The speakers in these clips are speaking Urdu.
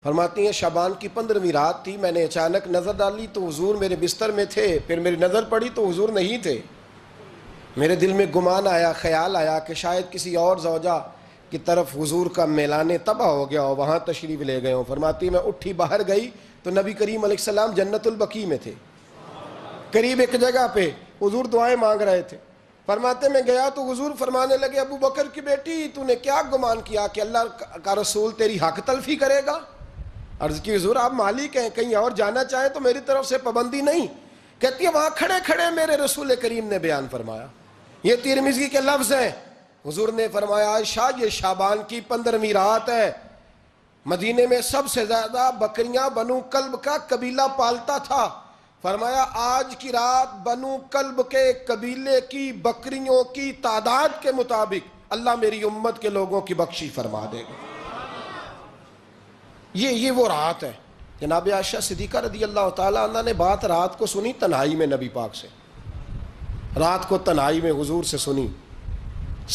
فرماتی ہیں شعبان کی 15ویں رات تھی، میں نے اچانک نظر ڈالی تو حضور میرے بستر میں تھے، پھر میری نظر پڑی تو حضور نہیں تھے۔ میرے دل میں گمان آیا، خیال آیا کہ شاید کسی اور زوجہ کی طرف حضور کا میلان طبع ہو گیا ہو، وہاں تشریف لے گئے ہوں۔ فرماتی میں اٹھی باہر گئی تو نبی کریم علیہ السلام جنت البقیع میں تھے، قریب ایک جگہ پہ حضور دعائیں مانگ رہے تھے۔ فرماتے میں گیا تو حضور فرمانے لگے، ابو بکر کی بیٹی تو نے کیا گمان کیا کہ اللہ کا رسول تیری حق تلفی کرے گا؟ عرض کی حضور آپ مالک ہیں، کہیں اور جانا چاہیں تو میری طرف سے پابندی نہیں۔ کہتی ہے وہاں کھڑے کھڑے میرے رسول کریم نے بیان فرمایا، یہ ترمذی کے لفظ ہیں۔ حضور نے فرمایا عائشہ یہ شعبان کی 15ویں رات ہے، مدینے میں سب سے زیادہ بکریاں بنو کلب کا قبیلہ پالتا تھا۔ فرمایا آج کی رات بنو کلب کے قبیلے کی بکریوں کی تعداد کے مطابق اللہ میری امت کے لوگوں کی بخشش فرما دے گا۔ یہ وہ رات ہے۔ جناب عائشہ صدیقہ رضی اللہ تعالیٰ عنہ نے بات رات کو سنی تنہائی میں نبی پاک سے، رات کو تنہائی میں حضور سے سنی،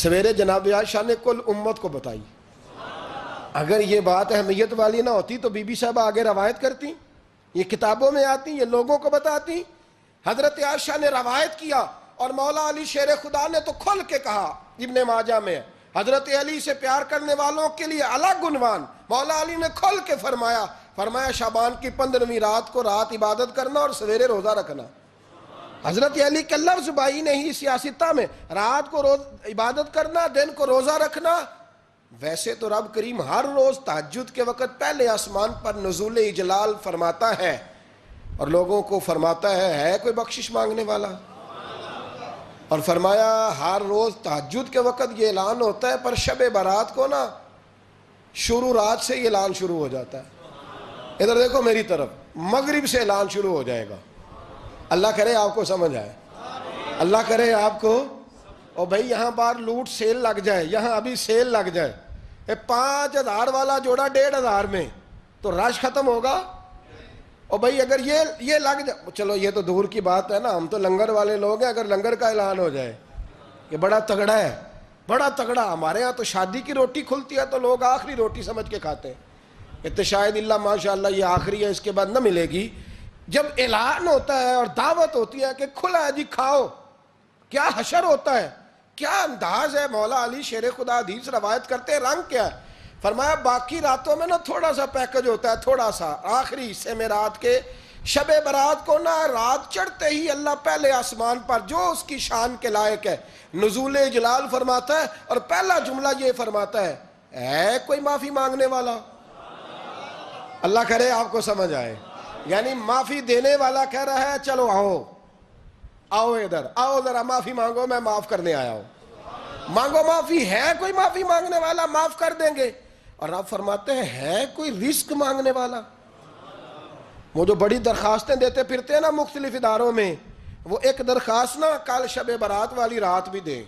سویرے جناب عائشہ نے کل امت کو بتائی۔ اگر یہ بات اہمیت والی نہ ہوتی تو بی بی صاحبہ آگے روایت کرتی، یہ کتابوں میں آتی، یہ لوگوں کو بتاتی۔ حضرت عائشہ نے روایت کیا اور مولا علی شیر خدا نے تو کھل کے کہا، ابن ماجہ میں حضرت علی سے پیار کرنے والوں کے لیے الگ عنوان، مولا علی نے کھل کے فرمایا شعبان کی 15ویں رات کو رات عبادت کرنا اور سویرے روزہ رکھنا۔ حضرت علی کے لفظ بائی نہیں سیاستہ میں، رات کو عبادت کرنا، دن کو روزہ رکھنا۔ ویسے تو رب کریم ہر روز تہجد کے وقت پہلے آسمان پر نزول اجلال فرماتا ہے اور لوگوں کو فرماتا ہے کوئی بخشش مانگنے والا؟ اور فرمایا ہر روز تہجد کے وقت یہ اعلان ہوتا ہے، پر شب برات کو نا شروع رات سے یہ اعلان شروع ہو جاتا ہے۔ ادھر دیکھو میری طرف، مغرب سے اعلان شروع ہو جائے گا۔ اللہ کرے آپ کو سمجھ آئے، اللہ کرے آپ کو۔ اور بھائی یہاں باہر لوٹ سیل لگ جائے، یہاں ابھی سیل لگ جائے، 5000 والا جوڑا 1500 میں، تو رش ختم ہوگا؟ اور بھائی اگر یہ لگ جائے، چلو یہ تو دور کی بات ہے نا، ہم تو لنگر والے لوگ ہیں، اگر لنگر کا اعلان ہو جائے کہ بڑا تگڑا ہے، بڑا تگڑا، ہمارے ہاں تو شادی کی روٹی کھلتی ہے تو لوگ آخری روٹی سمجھ کے کھاتے ہیں، تو شاید اللہ ماشاءاللہ یہ آخری ہے، اس کے بعد نہ ملے گی۔ جب اعلان ہوتا ہے اور دعوت ہوتی ہے کہ کھلا ہے جی کھاؤ، کیا حشر ہوتا ہے، کیا انداز ہے۔ مولا علی شیر خدا حدیث روایت کرتے ہیں، رنگ کیا ہے؟ فرمایا باقی راتوں میں نا تھوڑا سا پیکج ہوتا ہے، تھوڑا سا، آخری حصے میں رات کے شب برات کو نا رات چڑھتے ہی اللہ پہلے آسمان پر جو اس کی شان کے لائق ہے نزول جلال فرماتا ہے، اور پہلا جملہ یہ فرماتا ہے کوئی معافی مانگنے والا؟ اللہ کرے آپ کو سمجھ آئے، یعنی معافی دینے والا کہہ رہا ہے چلو آؤ ادھر، آؤ ذرا معافی مانگو، میں معاف کرنے آیا ہوں، مانگو معافی۔ ہے کوئی معافی مانگنے والا؟ معاف کر دیں گے۔ اور آپ فرماتے ہیں ہے کوئی رزق مانگنے والا؟ وہ جو بڑی درخواستیں دیتے پھرتے ہیں نا مختلف اداروں میں، وہ ایک درخواست نا کل شب برات والی رات بھی دیں۔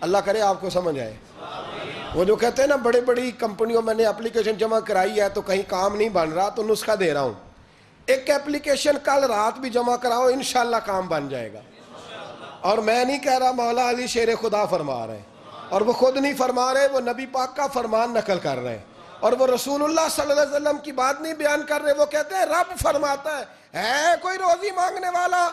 اللہ کرے آپ کو سمجھ آئے۔ وہ جو کہتے ہیں نا بڑی بڑی کمپنیوں میں نے اپلیکیشن جمع کرائی ہے تو کہیں کام نہیں بن رہا تو نسخہ دے رہا ہوں، ایک اپلیکیشن کل رات بھی جمع کراؤ انشاءاللہ کام بن جائے گا۔ اور میں نہیں کہہ رہا، مولا علی شیر خدا فرما رہے ہیں، اور وہ خود نہیں فرما رہے، وہ نبی پاک کا فرمان نقل کر رہے ہیں، اور وہ رسول اللہ صلی اللہ علیہ وسلم کی بات نہیں بیان کر رہے، وہ کہتے ہیں رب فرماتا ہے کوئی روزی مانگنے والا؟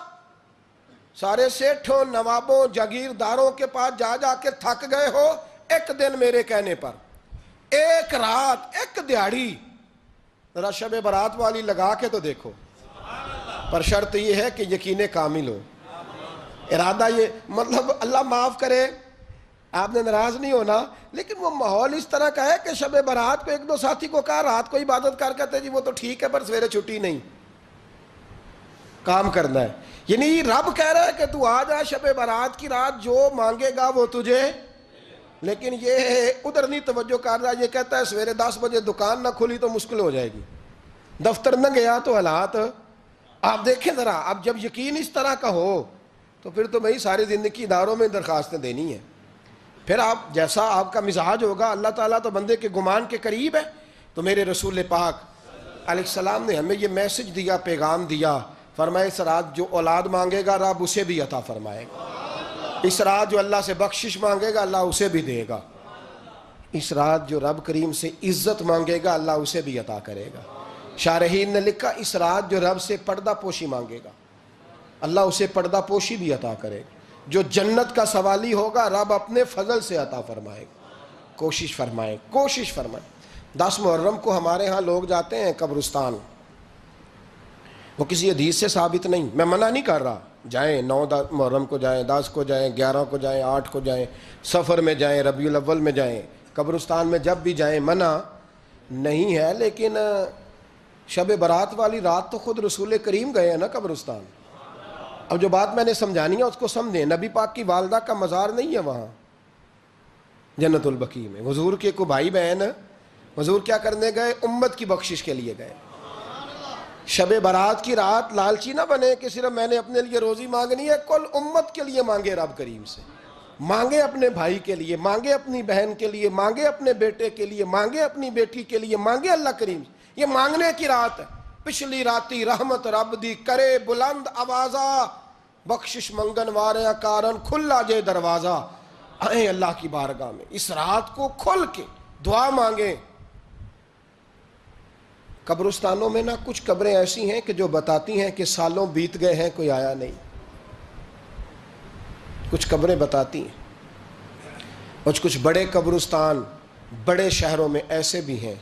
سارے سیٹھوں، نوابوں، جاگیرداروں کے پاس جا جا کے تھک گئے ہو، ایک دن میرے کہنے پر، ایک رات، ایک دیہڑی ذرا شب برات والی لگا کے تو دیکھو۔ پر شرط یہ ہے کہ یقین کامل ہو، ارادہ یہ، مطلب اللہ معاف کرے آپ نے ناراض نہیں ہونا، لیکن وہ ماحول اس طرح کا ہے کہ شب برات کو ایک دو ساتھی کو کہا رات کو عبادت کر کہتے جی وہ تو ٹھیک ہے پر سویرے چھٹی نہیں، کام کرنا ہے۔ یعنی رب کہہ رہا ہے کہ تو آ جا شب برات کی رات، جو مانگے گا وہ تجھے، لیکن یہ ادھر نہیں توجہ کر رہا، یہ کہتا ہے سویرے 10 بجے دکان نہ کھلی تو مشکل ہو جائے گی، دفتر نہ گیا تو حالات آپ دیکھیں ذرا۔ اب جب یقین اس طرح کا ہو تو پھر تو بھائی ساری زندگی اداروں میں درخواستیں دینی ہیں، پھر آپ جیسا آپ کا مزاج ہوگا، اللہ تعالیٰ تو بندے کے گمان کے قریب ہے۔ تو میرے رسول پاک علیہ السلام نے ہمیں یہ میسج دیا، پیغام دیا، فرمائے اس رات جو اولاد مانگے گا رب اسے بھی عطا فرمائے گا، اس رات جو اللہ سے بخشش مانگے گا اللہ اسے بھی دے گا، اس رات جو رب کریم سے عزت مانگے گا اللہ اسے بھی عطا کرے گا۔ شارحین نے لکھا اس رات جو رب سے پردہ پوشی مانگے گا اللہ اسے پردہ پوشی بھی عطا کرے گا۔ جو جنت کا سوالی ہوگا رب اپنے فضل سے عطا فرمائے گا۔ کوشش فرمائیں 10 محرم کو ہمارے ہاں لوگ جاتے ہیں قبرستان، وہ کسی حدیث سے ثابت نہیں، میں منع نہیں کر رہا، جائیں 9 محرم کو جائیں، 10 کو جائیں، 11 کو جائیں، 8 کو جائیں، سفر میں جائیں، ربیع الاول میں جائیں، قبرستان میں جب بھی جائیں منع نہیں ہے، لیکن شب برات والی رات تو خود رسول کریم گئے ہیں نا قبرستان۔ اب جو بات میں نے سمجھانی ہے اس کو سمجھیں، نبی پاک کی والدہ کا مزار نہیں ہے وہاں جنت البقیع میں، حضور کے کو بھائی بہن، حضور کیا کرنے گئے؟ امت کی بخشش کے لیے گئے۔ شب برات کی رات لالچی نہ بنے کہ صرف میں نے اپنے لیے روزی مانگنی ہے، کل امت کے لیے مانگے، رب کریم سے مانگے، اپنے بھائی کے لیے مانگے، اپنی بہن کے لیے مانگے، اپنے بیٹے کے لیے مانگے، اپنی بیٹی کے لیے مانگے، اللہ کریم سے۔ یہ مانگنے کی رات ہے۔ پچھلی راتی رحمت رب دی کرے بلند آوازہ، بخشش منگن واریاں کارن کھلا جے دروازہ، آئیں اللہ کی بارگاہ میں اس رات کو کھل کے دعا مانگیں۔ قبرستانوں میں نا کچھ قبریں ایسی ہیں کہ جو بتاتی ہیں کہ سالوں بیت گئے ہیں کوئی آیا نہیں، کچھ قبریں بتاتی ہیں۔ اور کچھ بڑے قبرستان بڑے شہروں میں ایسے بھی ہیں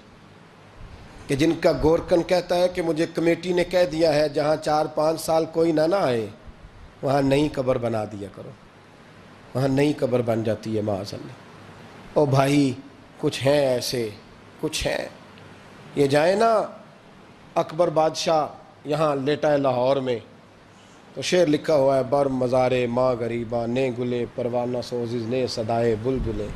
کہ جن کا گورکن کہتا ہے کہ مجھے کمیٹی نے کہہ دیا ہے جہاں 4-5 سال کوئی نہ آئے وہاں نئی قبر بنا دیا کرو، وہاں نئی قبر بن جاتی ہے معاذ اللہ۔ او بھائی کچھ ہیں ایسے، کچھ ہیں، یہ جائیں نا اکبر بادشاہ یہاں لیٹا ہے لاہور میں تو شعر لکھا ہوا ہے، بر مزارے ماں غریباں نے گلے پروانہ سوزز نے صدائے بلبلے،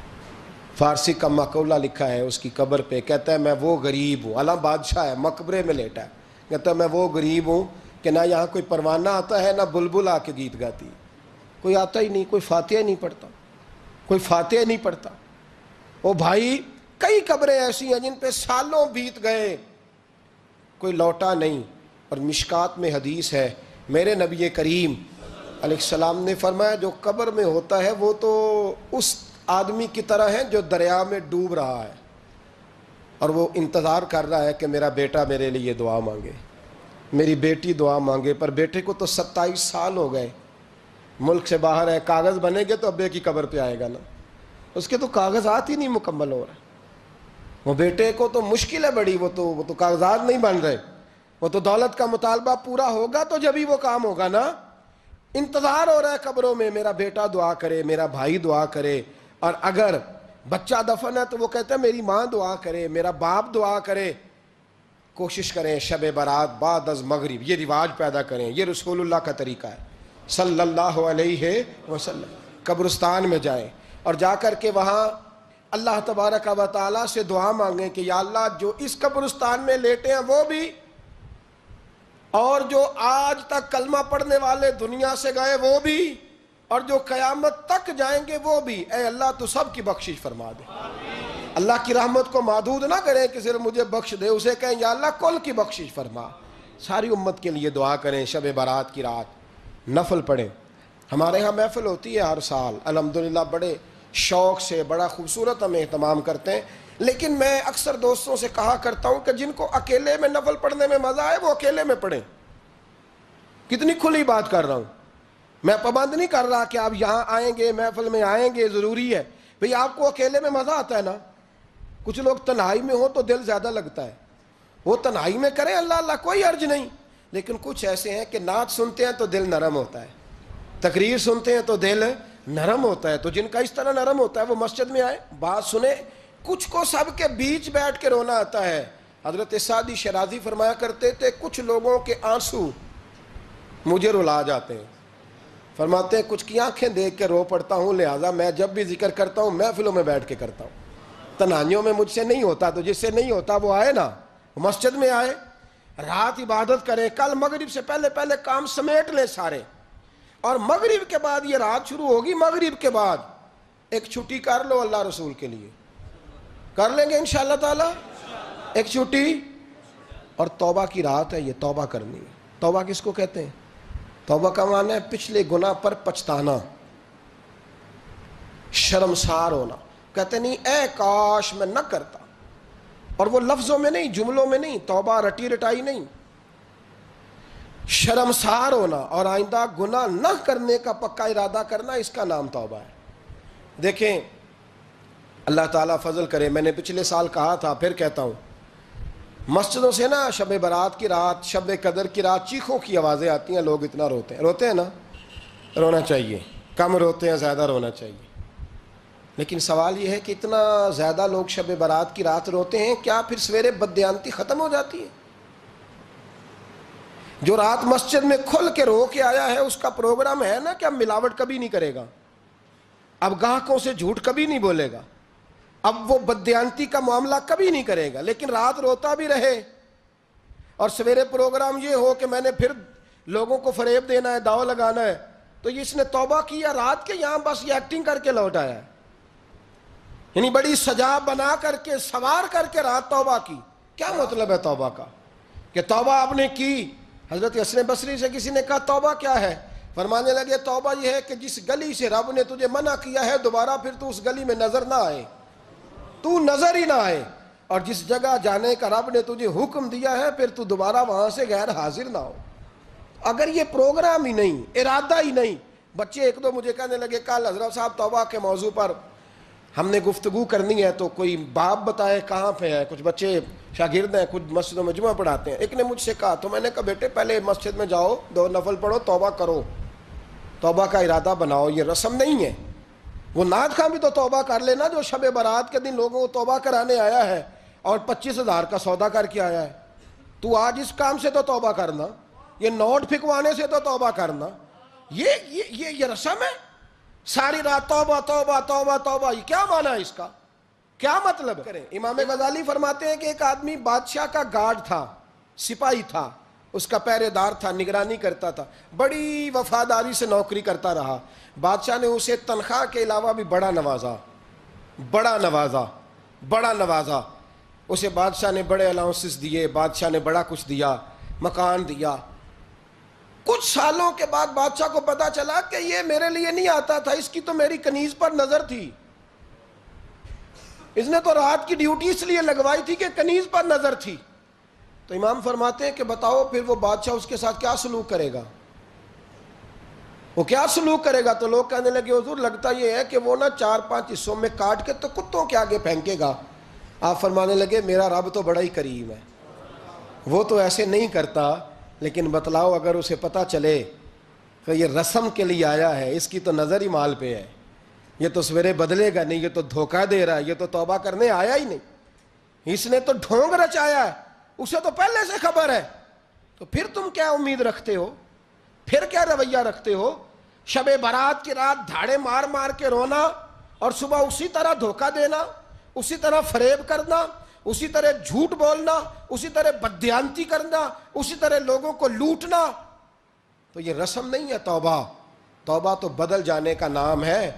فارسی کا مقولہ لکھا ہے اس کی قبر پہ، کہتا ہے میں وہ غریب ہوں، اعلیٰ بادشاہ ہے مقبرے میں لیٹا ہے، کہتا ہے میں وہ غریب ہوں کہ نہ یہاں کوئی پروانہ آتا ہے نہ بلبل آ کے گیت گاتی، کوئی آتا ہی نہیں، کوئی فاتحہ نہیں پڑھتا، کوئی فاتحہ نہیں پڑھتا۔ او بھائی کئی قبریں ایسی ہیں جن پہ سالوں بیت گئے کوئی لوٹا نہیں۔ اور مشکات میں حدیث ہے، میرے نبی کریم علیہ السلام نے فرمایا جو قبر میں ہوتا ہے وہ تو اس آدمی کی طرح ہے جو دریا میں ڈوب رہا ہے اور وہ انتظار کر رہا ہے کہ میرا بیٹا میرے لیے دعا مانگے، میری بیٹی دعا مانگے، پر بیٹے کو تو 27 سال ہو گئے، ملک سے باہر ہے، کاغذ بنے گے تو ابے کی قبر پہ آئے گا نا، اس کے تو کاغذات ہی نہیں مکمل ہو رہے، وہ بیٹے کو تو مشکل ہے بڑی، وہ تو کاغذات نہیں بن رہے، وہ تو دولت کا مطالبہ پورا ہوگا تو جب ہی وہ کام ہوگا نا۔ انتظار ہو رہا ہے قبروں میں میرا بیٹا دعا کرے، میرا بھائی دعا کرے، اور اگر بچہ دفن ہے تو وہ کہتا ہے میری ماں دعا کرے، میرا باپ دعا کرے۔ کوشش کریں شب برات بعد از مغرب یہ رواج پیدا کریں، یہ رسول اللہ کا طریقہ ہے صلی اللہ علیہ وسلم۔ قبرستان میں جائیں اور جا کر کے وہاں اللہ تبارک و تعالیٰ سے دعا مانگیں کہ یا اللہ جو اس قبرستان میں لیٹے ہیں وہ بھی، اور جو آج تک کلمہ پڑھنے والے دنیا سے گئے وہ بھی، اور جو قیامت تک جائیں گے وہ بھی، اے اللہ تو سب کی بخشش فرما دے۔ اللہ کی رحمت کو محدود نہ کریں کہ صرف مجھے بخش دے، اسے کہیں یا اللہ کل کی بخشش فرما۔ ساری امت کے لیے دعا کریں، شب برات کی رات نفل پڑھیں۔ ہمارے ہاں محفل ہوتی ہے ہر سال الحمدللہ، بڑے شوق سے بڑا خوبصورت ہم اہتمام کرتے ہیں، لیکن میں اکثر دوستوں سے کہا کرتا ہوں کہ جن کو اکیلے میں نفل پڑھنے میں مزہ آئے وہ اکیلے میں پڑھیں۔ کتنی کھلی بات کر رہا ہوں، میں پابند نہیں کر رہا کہ آپ یہاں آئیں گے محفل میں آئیں گے ضروری ہے، بھئی آپ کو اکیلے میں مزہ آتا ہے نا، کچھ لوگ تنہائی میں ہوں تو دل زیادہ لگتا ہے، وہ تنہائی میں کریں اللہ اللہ کوئی حرج نہیں، لیکن کچھ ایسے ہیں کہ نعت سنتے ہیں تو دل نرم ہوتا ہے، تقریر سنتے ہیں تو دل نرم ہوتا ہے، تو جن کا اس طرح نرم ہوتا ہے وہ مسجد میں آئے بات سنیں۔ کچھ کو سب کے بیچ بیٹھ کے رونا آتا ہے، حضرت سعدی شرازی فرمایا کرتے تھے کچھ لوگوں کے آنسو مجھے رلا جاتے ہیں، فرماتے ہیں کچھ کی آنکھیں دیکھ کے رو پڑتا ہوں، لہٰذا میں جب بھی ذکر کرتا ہوں محفلوں میں بیٹھ کے کرتا ہوں، تنہائیوں میں مجھ سے نہیں ہوتا، تو جس سے نہیں ہوتا وہ آئے نا، مسجد میں آئے، رات عبادت کریں، کل مغرب سے پہلے پہلے کام سمیٹ لیں سارے، اور مغرب کے بعد یہ رات شروع ہوگی، مغرب کے بعد ایک چھٹی کر لو اللہ رسول کے لیے، کر لیں گے انشاءاللہ تعالی ایک چھٹی، اور توبہ کی رات ہے، یہ توبہ کرنی ہے۔ توبہ کس کو کہتے ہیں؟ توبہ کا معنی ہے پچھلے گناہ پر پچھتانا، شرمسار ہونا۔ کہتے نہیں اے کاش میں نہ کرتا. اور وہ لفظوں میں نہیں، جملوں میں نہیں، توبہ رٹی رٹائی نہیں. شرمسار ہونا اور آئندہ گناہ نہ کرنے کا پکا ارادہ کرنا، اس کا نام توبہ ہے. دیکھیں اللہ تعالیٰ فضل کرے، میں نے پچھلے سال کہا تھا، پھر کہتا ہوں، مسجدوں سے نا شب برات کی رات، شب قدر کی رات چیخوں کی آوازیں آتی ہیں، لوگ اتنا روتے ہیں نا. رونا چاہیے، کم روتے ہیں، زیادہ رونا چاہیے. لیکن سوال یہ ہے کہ اتنا زیادہ لوگ شب برات کی رات روتے ہیں، کیا پھر سویرے بددیانتی ختم ہو جاتی ہے؟ جو رات مسجد میں کھل کے رو کے آیا ہے، اس کا پروگرام ہے نا کہ اب ملاوٹ کبھی نہیں کرے گا، اب گاہکوں سے جھوٹ کبھی نہیں بولے گا، اب وہ بددیانتی کا معاملہ کبھی نہیں کرے گا. لیکن رات روتا بھی رہے اور سویرے پروگرام یہ ہو کہ میں نے پھر لوگوں کو فریب دینا ہے، داؤ لگانا ہے، تو اس نے توبہ کیا رات کے، یہاں بس یہ ایکٹنگ کر کے لوٹ آیا ہے. یعنی بڑی سجا بنا کر کے، سوار کر کے رات توبہ کی. کیا مطلب ہے توبہ کا؟ کہ توبہ آپ نے کی. حضرت حسن بصری سے کسی نے کہا توبہ کیا ہے؟ فرمانے لگے توبہ یہ ہے کہ جس گلی سے رب نے تجھے منع کیا ہے، دوبارہ پھر تو اس گلی میں نظر نہ آئے، تو نظر ہی نہ آئے. اور جس جگہ جانے کا رب نے تجھے حکم دیا ہے، پھر تو دوبارہ وہاں سے غیر حاضر نہ ہو. اگر یہ پروگرام ہی نہیں، ارادہ ہی نہیں. بچے ایک دو مجھے کہنے لگے کل حضرت صاحب توبہ کے موضوع پر ہم نے گفتگو کرنی ہے، تو کوئی باپ بتائے کہاں پہ ہے. کچھ بچے شاگرد ہیں، کچھ مسجدوں میں جمعہ پڑھاتے ہیں. ایک نے مجھ سے کہا، تو میں نے کہا بیٹے پہلے مسجد میں جاؤ، 2 نفل پڑھو، توبہ کرو، توبہ کا ارادہ بناؤ. یہ رسم نہیں ہے. وہ نعت خواں بھی تو توبہ کر لینا جو شب برات کے دن لوگوں کو توبہ کرانے آیا ہے اور 25,000 کا سودا کر کے آیا ہے. تو آج اس کام سے تو توبہ کرنا، یہ نوٹ پھکوانے سے تو توبہ کرنا. یہ رسم ہے. ساری رات توبہ توبہ توبہ توبہ، یہ کیا معنی ہے اس کا؟ کیا مطلب کریں؟ امام غزالی فرماتے ہیں کہ ایک آدمی بادشاہ کا گارڈ تھا، سپاہی تھا، اس کا پہرے دار تھا، نگرانی کرتا تھا، بڑی وفاداری سے نوکری کرتا رہا. بادشاہ نے اسے تنخواہ کے علاوہ بھی بڑا نوازا. اسے بادشاہ نے بڑے الاؤنسز دیے، بادشاہ نے بڑا کچھ دیا، مکان دیا. کچھ سالوں کے بعد بادشاہ کو پتا چلا کہ یہ میرے لیے نہیں آتا تھا، اس کی تو میری کنیز پر نظر تھی. اس نے تو رات کی ڈیوٹی اس لیے لگوائی تھی کہ کنیز پر نظر تھی. تو امام فرماتے ہیں کہ بتاؤ پھر وہ بادشاہ اس کے ساتھ کیا سلوک کرے گا؟ وہ کیا سلوک کرے گا؟ تو لوگ کہنے لگے حضور لگتا یہ ہے کہ وہ نا 4-5 حصوں میں کاٹ کے تو کتوں کے آگے پھینکے گا. آپ فرمانے لگے میرا رب تو بڑا ہی کریم ہے، وہ تو ایسے نہیں کرتا. لیکن بتلاؤ اگر اسے پتا چلے کہ یہ رسم کے لیے آیا ہے، اس کی تو نظر ہی مال پہ ہے، یہ تو سویرے بدلے گا نہیں، یہ تو دھوکہ دے رہا ہے، یہ تو توبہ کرنے آیا ہی نہیں، اس نے تو ڈھونگ رچایا ہے، اسے تو پہلے سے خبر ہے. تو پھر تم کیا امید رکھتے ہو؟ پھر کیا رویہ رکھتے ہو؟ شب برات کی رات دھاڑے مار مار کے رونا اور صبح اسی طرح دھوکہ دینا، اسی طرح فریب کرنا، اسی طرح جھوٹ بولنا، اسی طرح بددیانتی کرنا، اسی طرح لوگوں کو لوٹنا. تو یہ رسم نہیں ہے توبہ. توبہ تو بدل جانے کا نام ہے،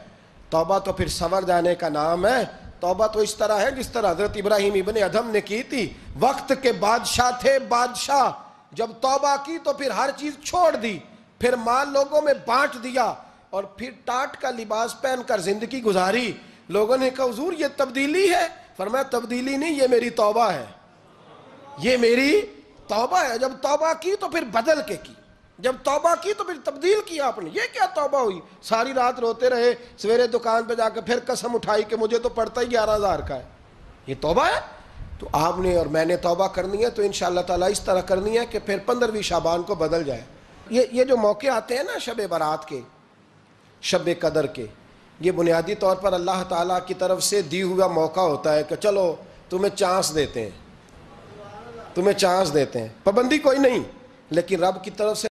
توبہ تو پھر سنور جانے کا نام ہے. توبہ تو اس طرح ہے جس طرح حضرت ابراہیم ابن ادھم نے کی تھی. وقت کے بادشاہ تھے، بادشاہ جب توبہ کی تو پھر ہر چیز چھوڑ دی، پھر مال لوگوں میں بانٹ دیا اور پھر ٹاٹ کا لباس پہن کر زندگی گزاری. لوگوں نے کہا حضور یہ تبدیلی ہے. فرمایا تبدیلی نہیں، یہ میری توبہ ہے، یہ میری توبہ ہے. جب توبہ کی تو پھر بدل کے کی، جب توبہ کی تو پھر تبدیل کیا آپ نے. یہ کیا توبہ ہوئی؟ ساری رات روتے رہے، سویرے دکان پہ جا کے پھر قسم اٹھائی کہ مجھے تو پڑتا ہی 11,000 کا ہے. یہ توبہ ہے؟ تو آپ نے اور میں نے توبہ کرنی ہے تو انشاءاللہ تعالیٰ اس طرح کرنی ہے کہ پھر 15ویں شعبان کو بدل جائے. یہ جو موقع آتے ہیں نا شب برات کے، شب قدر کے، یہ بنیادی طور پر اللہ تعالیٰ کی طرف سے دی ہوا موقع ہوتا ہے کہ چلو تمہیں چانس دیتے ہیں، پابندی کوئی نہیں، لیکن رب کی طرف سے